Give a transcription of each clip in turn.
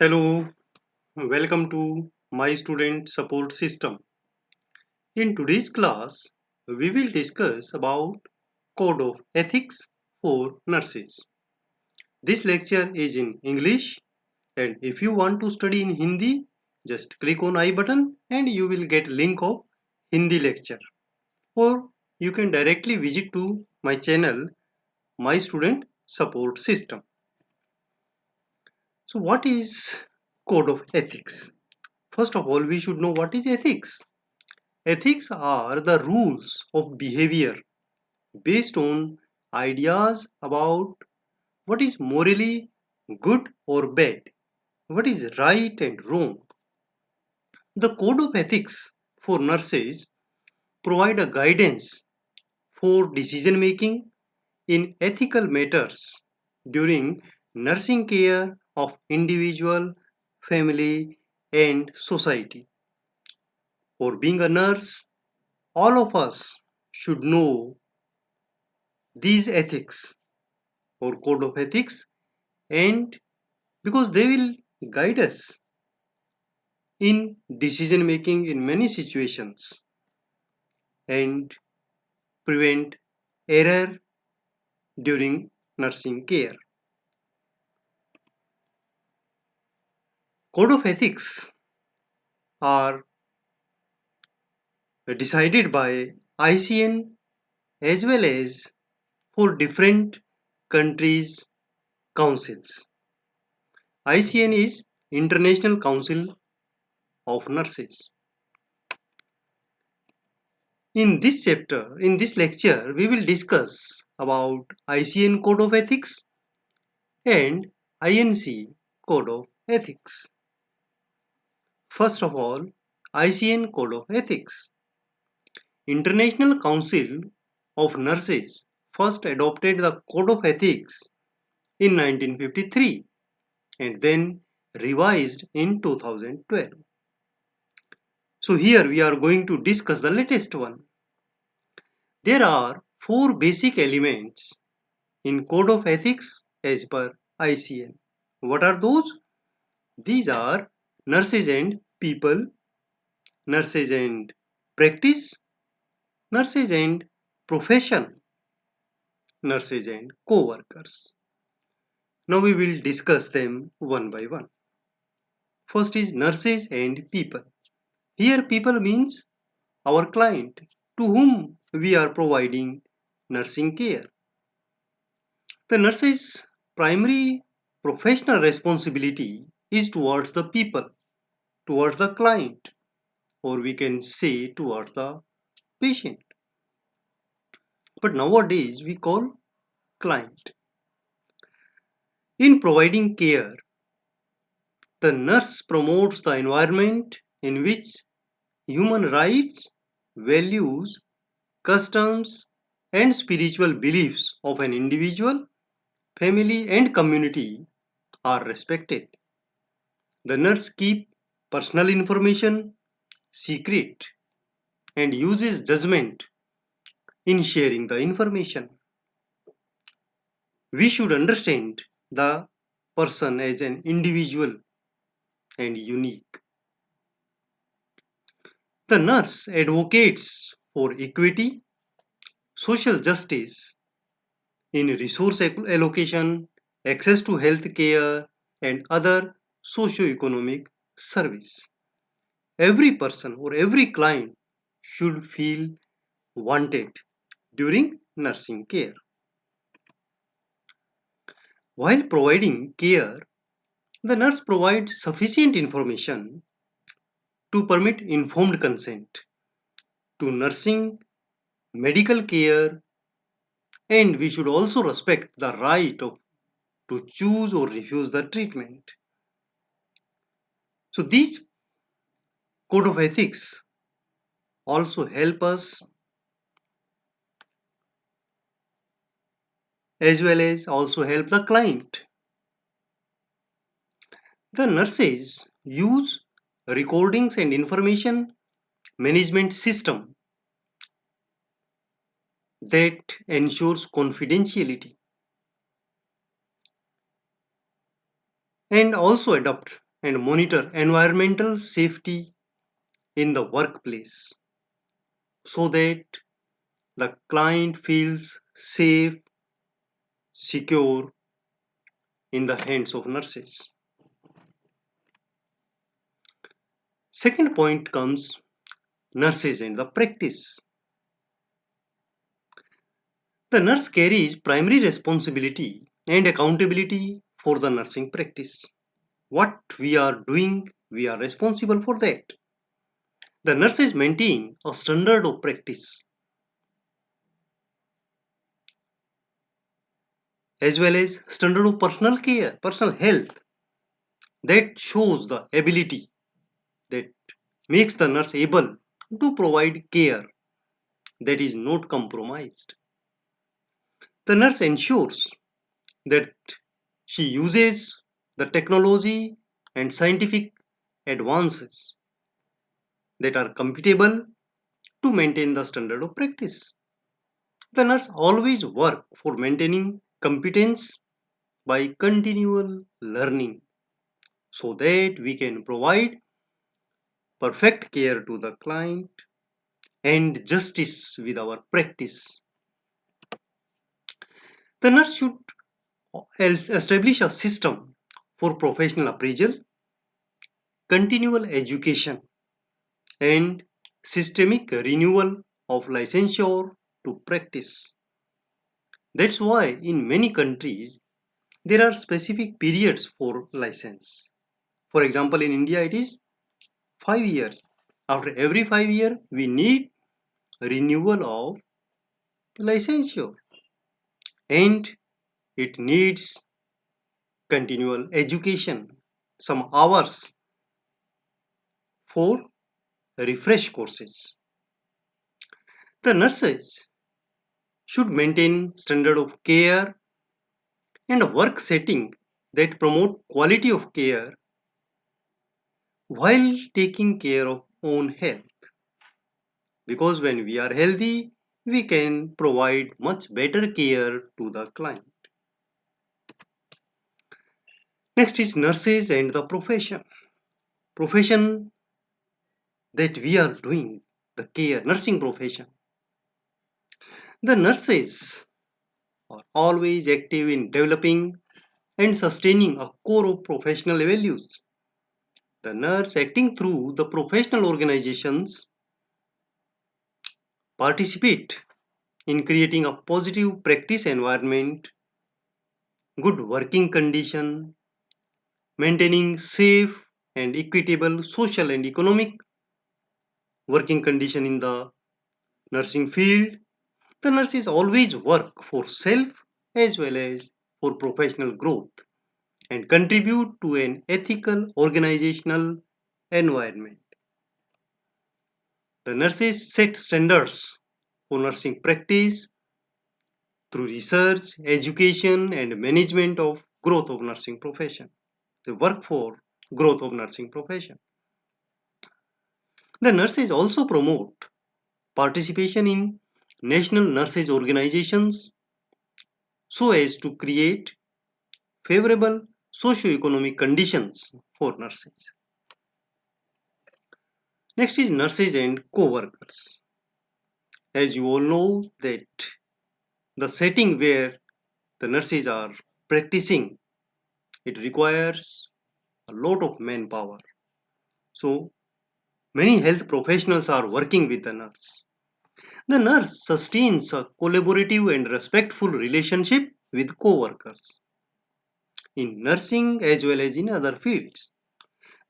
Hello, welcome to my student support system. In today's class, we will discuss about code of ethics for nurses. This lecture is in English, and if you want to study in Hindi, just click on I button and you will get link of Hindi lecture. Or you can directly visit to my channel my student support system. So what is code of ethics? First of all, we should know what is ethics. Ethics are the rules of behavior based on ideas about what is morally good or bad, what is right and wrong. The code of ethics for nurses provide a guidance for decision making in ethical matters during nursing care of individual, family and society. For being a nurse, all of us should know these ethics or code of ethics, and because they will guide us in decision making in many situations and prevent error during nursing care. Code of ethics are decided by ICN as well as for different countries councils. ICN is International Council of Nurses. In this lecture, we will discuss about ICN Code of Ethics and INC Code of Ethics. First of all, ICN Code of Ethics. International Council of Nurses first adopted the Code of Ethics in 1953 and then revised in 2012. So here we are going to discuss the latest one. There are four basic elements in Code of Ethics as per ICN. What are those? These are nurses and people, nurses and practice, nurses and profession, nurses and co-workers. Now we will discuss them one by one. First is nurses and people. Here people means our client to whom we are providing nursing care. The nurse's primary professional responsibility is towards the people, towards the client, or we can say towards the patient. But nowadays we call client. In providing care, the nurse promotes the environment in which human rights, values, customs, and spiritual beliefs of an individual, family, and community are respected. The nurse keeps personal information secret and uses judgment in sharing the information. We should understand the person as an individual and unique. The nurse advocates for equity, social justice in resource allocation, access to health care, and other socio-economic service. Every person or every client should feel wanted during nursing care. While providing care, the nurse provides sufficient information to permit informed consent to nursing, medical care, and we should also respect the right of to choose or refuse the treatment. So these code of ethics also help us as well as also help the client. The nurses use recordings and information management system that ensures confidentiality and also adopt and monitor environmental safety in the workplace so that the client feels safe, secure in the hands of nurses. Second point comes nurses and the practice. The nurse carries primary responsibility and accountability for the nursing practice. What we are doing, we are responsible for that. The nurses maintain a standard of practice as well as standard of personal care, personal health that shows the ability that makes the nurse able to provide care that is not compromised. The nurse ensures that she uses the technology and scientific advances that are compatible to maintain the standard of practice. The nurse always work for maintaining competence by continual learning so that we can provide perfect care to the client and justice with our practice. The nurse should establish a system for professional appraisal, continual education, and systemic renewal of licensure to practice. That's why in many countries there are specific periods for license. For example, in India it is 5 years. After every 5 years we need renewal of licensure and it needs continual education, some hours for refresh courses. The nurses should maintain standard of care and a work setting that promote quality of care while taking care of own health. Because when we are healthy, we can provide much better care to the client. Next is nurses and the profession. Profession that we are doing, the care, nursing profession. The nurses are always active in developing and sustaining a core of professional values. The nurse acting through the professional organizations participate in creating a positive practice environment, good working condition, maintaining safe and equitable social and economic working condition in the nursing field. The nurses always work for self as well as for professional growth and contribute to an ethical organizational environment. The nurses set standards for nursing practice through research, education, and management of growth of nursing profession. They work for growth of nursing profession. The nurses also promote participation in national nurses organizations so as to create favorable socio-economic conditions for nurses. Next is nurses and co-workers. As you all know that the setting where the nurses are practicing, it requires a lot of manpower. So many health professionals are working with the nurse. The nurse sustains a collaborative and respectful relationship with co-workers in nursing as well as in other fields.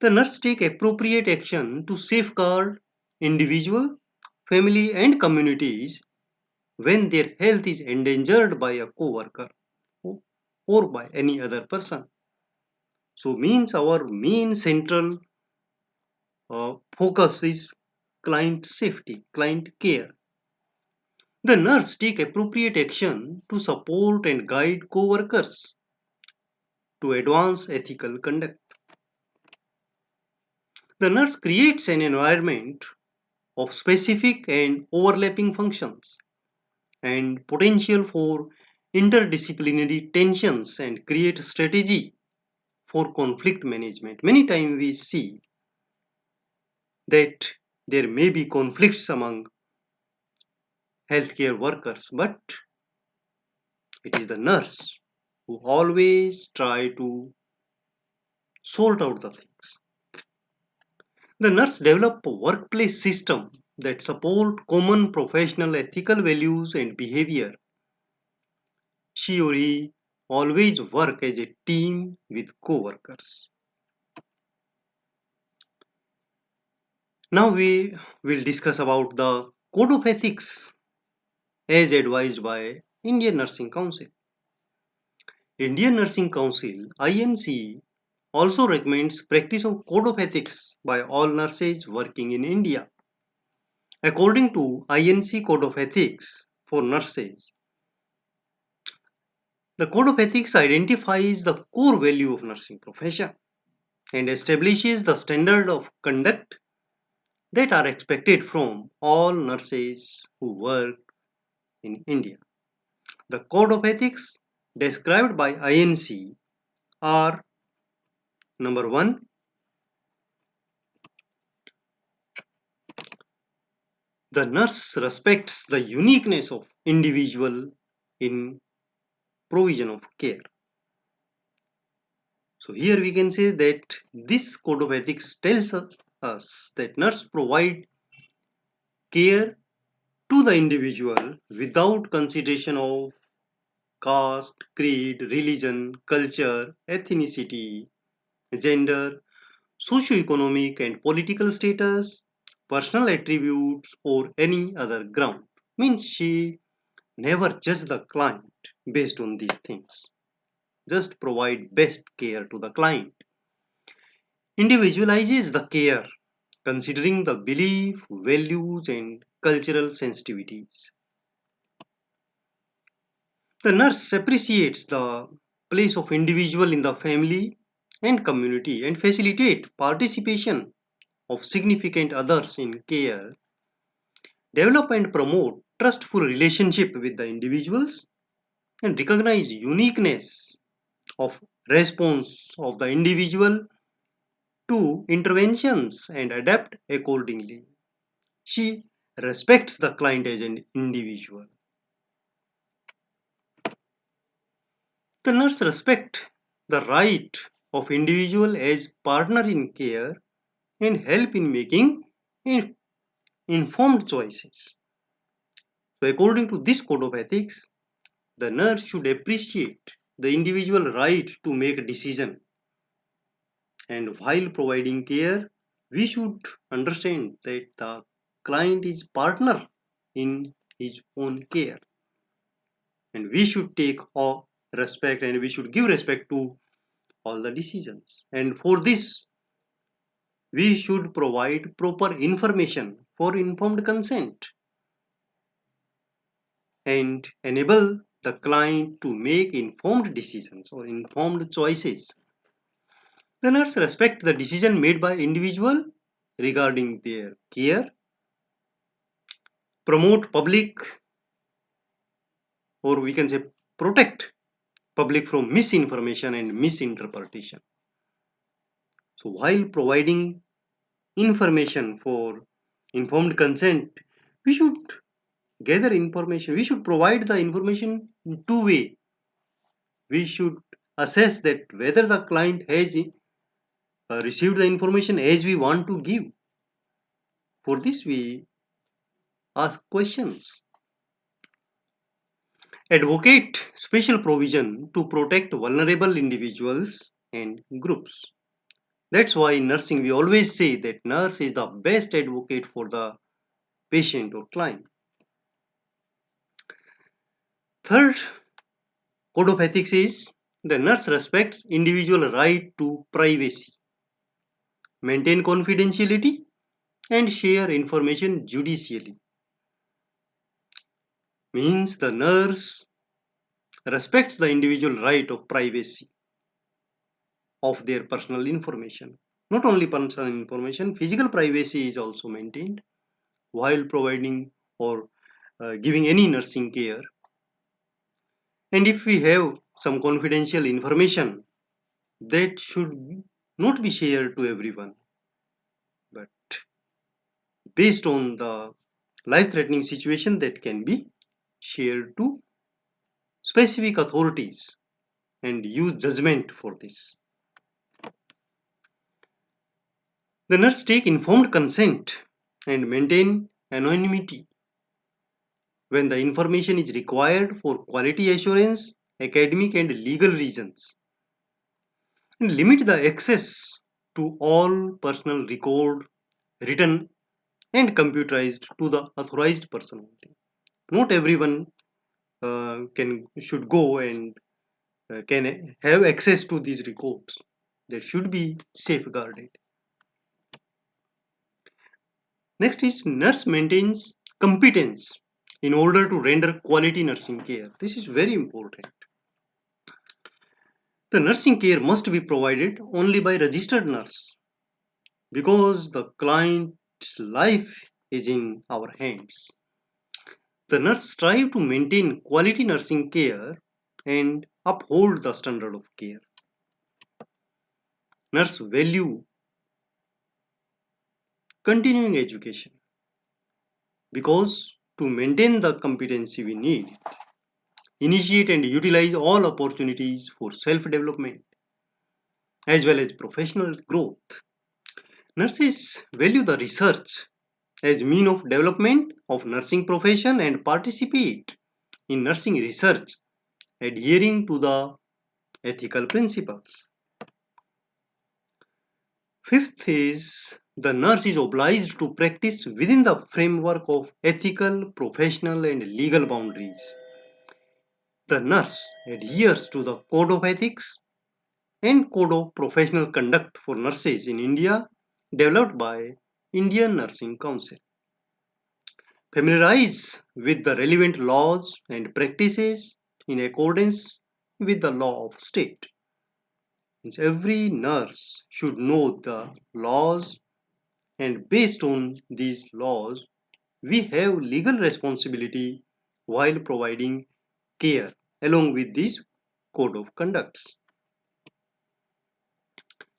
The nurse take appropriate action to safeguard individual, family and communities when their health is endangered by a co-worker or by any other person. So means our main central focus is client safety, client care. The nurse take appropriate action to support and guide co-workers to advance ethical conduct. The nurse creates an environment of specific and overlapping functions and potential for interdisciplinary tensions and create strategy for conflict management. Many times we see that there may be conflicts among healthcare workers, but it is the nurse who always try to sort out the things. The nurse develop a workplace system that support common professional ethical values and behavior. She or he always work as a team with co-workers. Now we will discuss about the Code of Ethics as advised by Indian Nursing Council. Indian Nursing Council INC also recommends practice of Code of Ethics by all nurses working in India. According to INC Code of Ethics for nurses, the Code of Ethics identifies the core value of nursing profession and establishes the standard of conduct that are expected from all nurses who work in India. The Code of Ethics described by INC are: number 1, the nurse respects the uniqueness of individual in provision of care. So here we can say that this Code of Ethics tells us that nurse provide care to the individual without consideration of caste, creed, religion, culture, ethnicity, gender, socio-economic and political status, personal attributes, or any other ground. Means she never judge the client based on these things. Just provide best care to the client. Individualizes the care considering the belief, values, and cultural sensitivities. The nurse appreciates the place of individual in the family and community and facilitate participation of significant others in care, develop and promote trustful relationship with the individuals, and recognize uniqueness of response of the individual to interventions and adapt accordingly. She respects the client as an individual. The nurse respects the right of individual as partner in care and help in making informed choices. So according to this code of ethics, the nurse should appreciate the individual right to make a decision, and while providing care, we should understand that the client is partner in his own care, and we should take all respect and we should give respect to all the decisions. And for this, we should provide proper information for informed consent and enable the client to make informed decisions or informed choices. The nurse respect the decision made by individual regarding their care, promote public, or we can say protect public from misinformation and misinterpretation. So while providing information for informed consent, we should gather information. We should provide the information in two ways. We should assess that whether the client has received the information as we want to give. For this, we ask questions. Advocate special provision to protect vulnerable individuals and groups. That's why in nursing we always say that nurse is the best advocate for the patient or client. Third code of ethics is the nurse respects individual right to privacy, maintain confidentiality, and share information judicially. Means the nurse respects the individual right of privacy of their personal information. Not only personal information, physical privacy is also maintained while providing or giving any nursing care. And if we have some confidential information that should not be shared to everyone, but based on the life-threatening situation that can be shared to specific authorities and use judgment for this. The nurse take informed consent and maintain anonymity when the information is required for quality assurance, academic and legal reasons, and limit the access to all personal record written and computerized to the authorized person only. Not everyone can should go and can have access to these records. That should be safeguarded. Next is nurse maintains competence in order to render quality nursing care. This is very important. The nursing care must be provided only by registered nurse because the client's life is in our hands. The nurse strive to maintain quality nursing care and uphold the standard of care. Nurse value continuing education because to maintain the competency we need, initiate and utilize all opportunities for self-development as well as professional growth. Nurses value the research as mean of development of nursing profession and participate in nursing research adhering to the ethical principles. Fifth is the nurse is obliged to practice within the framework of ethical, professional and legal boundaries. The nurse adheres to the Code of Ethics and Code of Professional Conduct for Nurses in India developed by Indian Nursing Council. Familiarize with the relevant laws and practices in accordance with the law of state. Means every nurse should know the laws, and based on these laws we have legal responsibility while providing care along with these code of conducts.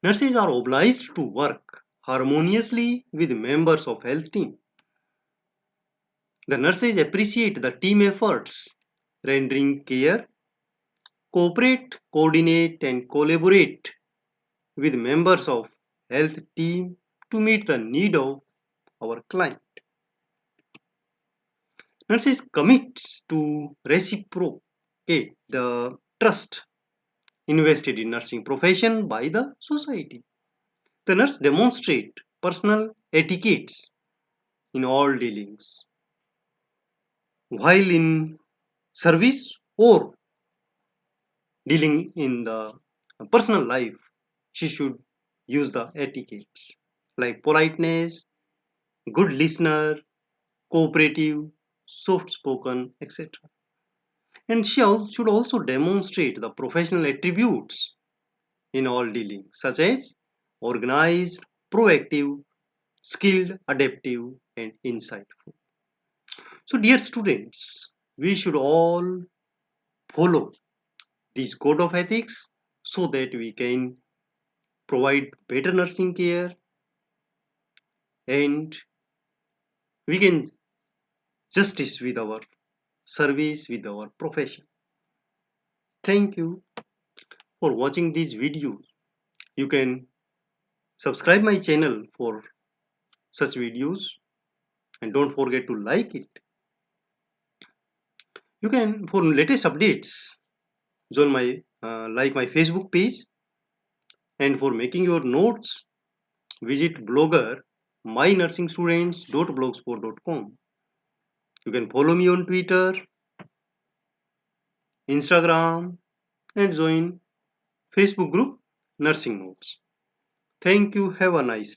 Nurses are obliged to work harmoniously with members of health team. The nurses appreciate the team efforts, rendering care, cooperate, coordinate and collaborate with members of health team to meet the need of our client. Nurses commits to reciprocate the trust invested in nursing profession by the society. The nurse demonstrate personal etiquettes in all dealings while in service or dealing in the personal life. She should use the etiquettes like politeness, good listener, cooperative, soft spoken, etc. And she should also demonstrate the professional attributes in all dealings, such as organized, proactive, skilled, adaptive, and insightful. So, dear students, we should all follow this code of ethics so that we can provide better nursing care and we can justice with our service with our profession. Thank you for watching these videos. You can subscribe my channel for such videos and don't forget to like it. You can for latest updates join my like my Facebook page, and for making your notes visit blogger mynursingstudents.blogspot.com. You can follow me on Twitter, Instagram and join Facebook group Nursing Notes. Thank you. Have a nice